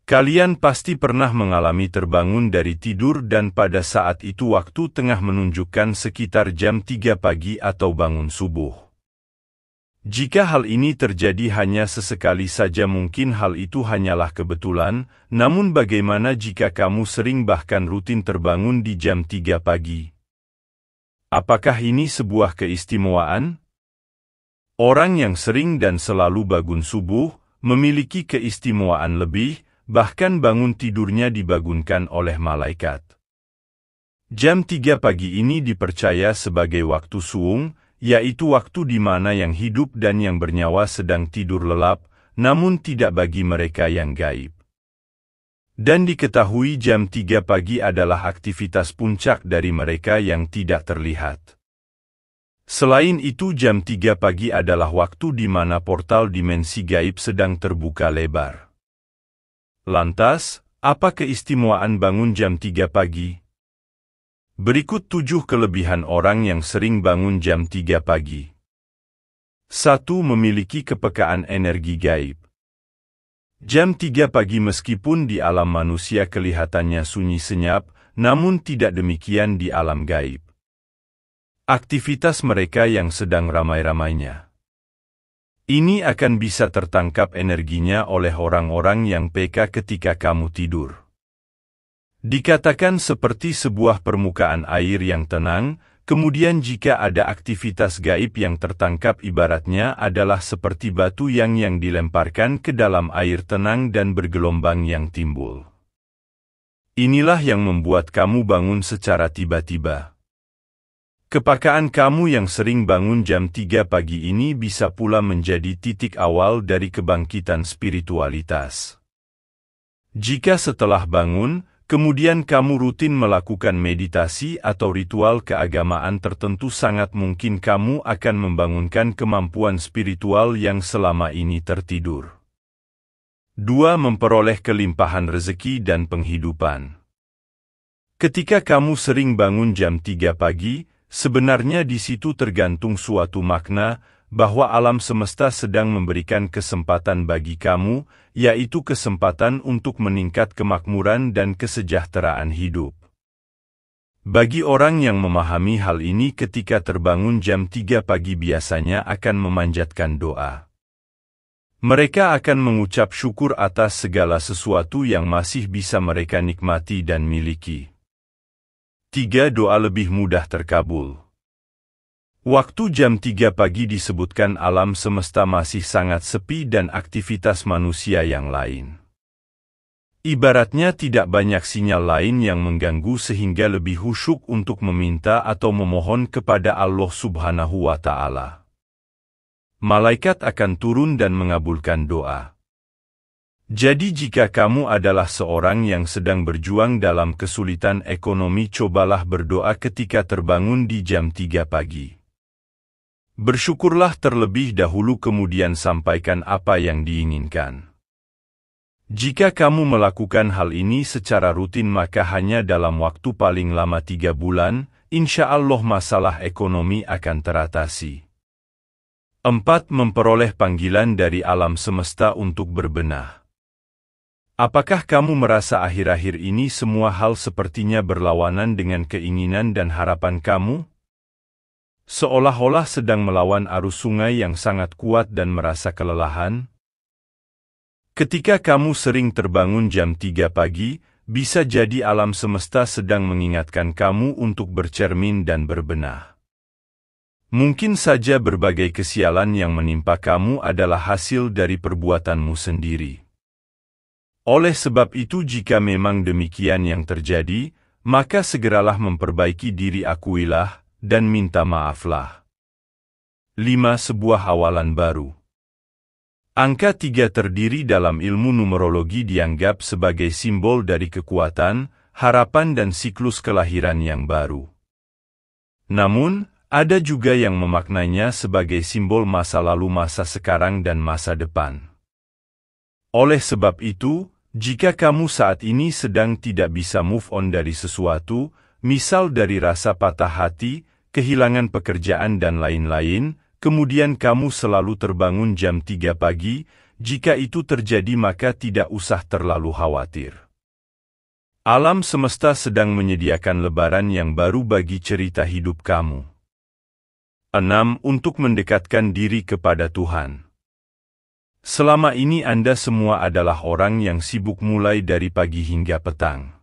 Kalian pasti pernah mengalami terbangun dari tidur dan pada saat itu waktu tengah menunjukkan sekitar jam 3 pagi atau bangun subuh. Jika hal ini terjadi hanya sesekali saja mungkin hal itu hanyalah kebetulan, namun bagaimana jika kamu sering bahkan rutin terbangun di jam 3 pagi? Apakah ini sebuah keistimewaan? Orang yang sering dan selalu bangun subuh memiliki keistimewaan lebih, bahkan bangun tidurnya dibangunkan oleh malaikat. Jam 3 pagi ini dipercaya sebagai waktu suung, yaitu waktu di mana yang hidup dan yang bernyawa sedang tidur lelap, namun tidak bagi mereka yang gaib. Dan diketahui jam 3 pagi adalah aktivitas puncak dari mereka yang tidak terlihat. Selain itu jam 3 pagi adalah waktu di mana portal dimensi gaib sedang terbuka lebar. Lantas, apa keistimewaan bangun jam 3 pagi? Berikut 7 kelebihan orang yang sering bangun jam 3 pagi. 1. Memiliki kepekaan energi gaib. Jam 3 pagi meskipun di alam manusia kelihatannya sunyi senyap, namun tidak demikian di alam gaib. Aktivitas mereka yang sedang ramai-ramainya. Ini akan bisa tertangkap energinya oleh orang-orang yang peka ketika kamu tidur. Dikatakan seperti sebuah permukaan air yang tenang, kemudian jika ada aktivitas gaib yang tertangkap ibaratnya adalah seperti batu yang dilemparkan ke dalam air tenang dan bergelombang yang timbul. Inilah yang membuat kamu bangun secara tiba-tiba. Kepekaan kamu yang sering bangun jam 3 pagi ini bisa pula menjadi titik awal dari kebangkitan spiritualitas. Jika setelah bangun, kemudian kamu rutin melakukan meditasi atau ritual keagamaan tertentu sangat mungkin kamu akan membangunkan kemampuan spiritual yang selama ini tertidur. 2. Memperoleh kelimpahan rezeki dan penghidupan. Ketika kamu sering bangun jam 3 pagi, sebenarnya di situ tergantung suatu makna, bahwa alam semesta sedang memberikan kesempatan bagi kamu, yaitu kesempatan untuk meningkat kemakmuran dan kesejahteraan hidup. Bagi orang yang memahami hal ini ketika terbangun jam 3 pagi biasanya akan memanjatkan doa. Mereka akan mengucap syukur atas segala sesuatu yang masih bisa mereka nikmati dan miliki. 3. Doa lebih mudah terkabul. Waktu jam 3 pagi disebutkan alam semesta masih sangat sepi dan aktivitas manusia yang lain. Ibaratnya tidak banyak sinyal lain yang mengganggu sehingga lebih khusyuk untuk meminta atau memohon kepada Allah Subhanahu wa Ta'ala. Malaikat akan turun dan mengabulkan doa. Jadi jika kamu adalah seorang yang sedang berjuang dalam kesulitan ekonomi, cobalah berdoa ketika terbangun di jam 3 pagi. Bersyukurlah terlebih dahulu kemudian sampaikan apa yang diinginkan. Jika kamu melakukan hal ini secara rutin maka hanya dalam waktu paling lama 3 bulan, insya Allah masalah ekonomi akan teratasi. 4. Memperoleh panggilan dari alam semesta untuk berbenah. Apakah kamu merasa akhir-akhir ini semua hal sepertinya berlawanan dengan keinginan dan harapan kamu? Seolah-olah sedang melawan arus sungai yang sangat kuat dan merasa kelelahan? Ketika kamu sering terbangun jam 3 pagi, bisa jadi alam semesta sedang mengingatkan kamu untuk bercermin dan berbenah. Mungkin saja berbagai kesialan yang menimpa kamu adalah hasil dari perbuatanmu sendiri. Oleh sebab itu jika memang demikian yang terjadi, maka segeralah memperbaiki diri, akuilah, dan minta maaflah. 5. Sebuah awalan baru. Angka 3 terdiri dalam ilmu numerologi dianggap sebagai simbol dari kekuatan, harapan dan siklus kelahiran yang baru. Namun, ada juga yang memaknainya sebagai simbol masa lalu, masa sekarang dan masa depan. Oleh sebab itu, jika kamu saat ini sedang tidak bisa move on dari sesuatu, misal dari rasa patah hati, kehilangan pekerjaan dan lain-lain, kemudian kamu selalu terbangun jam 3 pagi, jika itu terjadi maka tidak usah terlalu khawatir. Alam semesta sedang menyediakan lebaran yang baru bagi cerita hidup kamu. 6. Untuk mendekatkan diri kepada Tuhan. Selama ini Anda semua adalah orang yang sibuk mulai dari pagi hingga petang.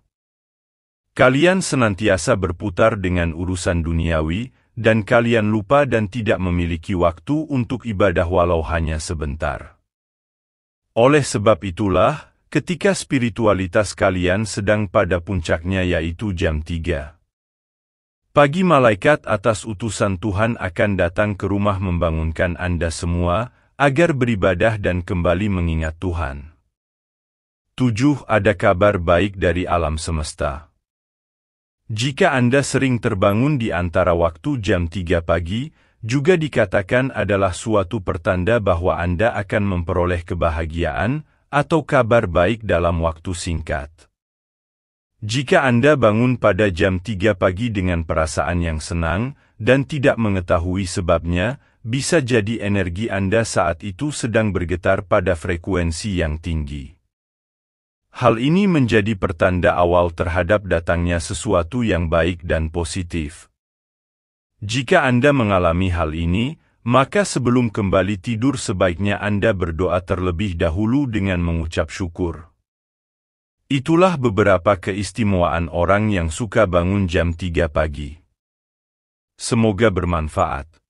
Kalian senantiasa berputar dengan urusan duniawi, dan kalian lupa dan tidak memiliki waktu untuk ibadah walau hanya sebentar. Oleh sebab itulah, ketika spiritualitas kalian sedang pada puncaknya yaitu jam 3 pagi, malaikat atas utusan Tuhan akan datang ke rumah membangunkan Anda semua, agar beribadah dan kembali mengingat Tuhan. 7. Ada kabar baik dari alam semesta. Jika Anda sering terbangun di antara waktu jam 3 pagi, juga dikatakan adalah suatu pertanda bahwa Anda akan memperoleh kebahagiaan atau kabar baik dalam waktu singkat. Jika Anda bangun pada jam 3 pagi dengan perasaan yang senang dan tidak mengetahui sebabnya, bisa jadi energi Anda saat itu sedang bergetar pada frekuensi yang tinggi. Hal ini menjadi pertanda awal terhadap datangnya sesuatu yang baik dan positif. Jika Anda mengalami hal ini, maka sebelum kembali tidur sebaiknya Anda berdoa terlebih dahulu dengan mengucap syukur. Itulah beberapa keistimewaan orang yang suka bangun jam 3 pagi. Semoga bermanfaat.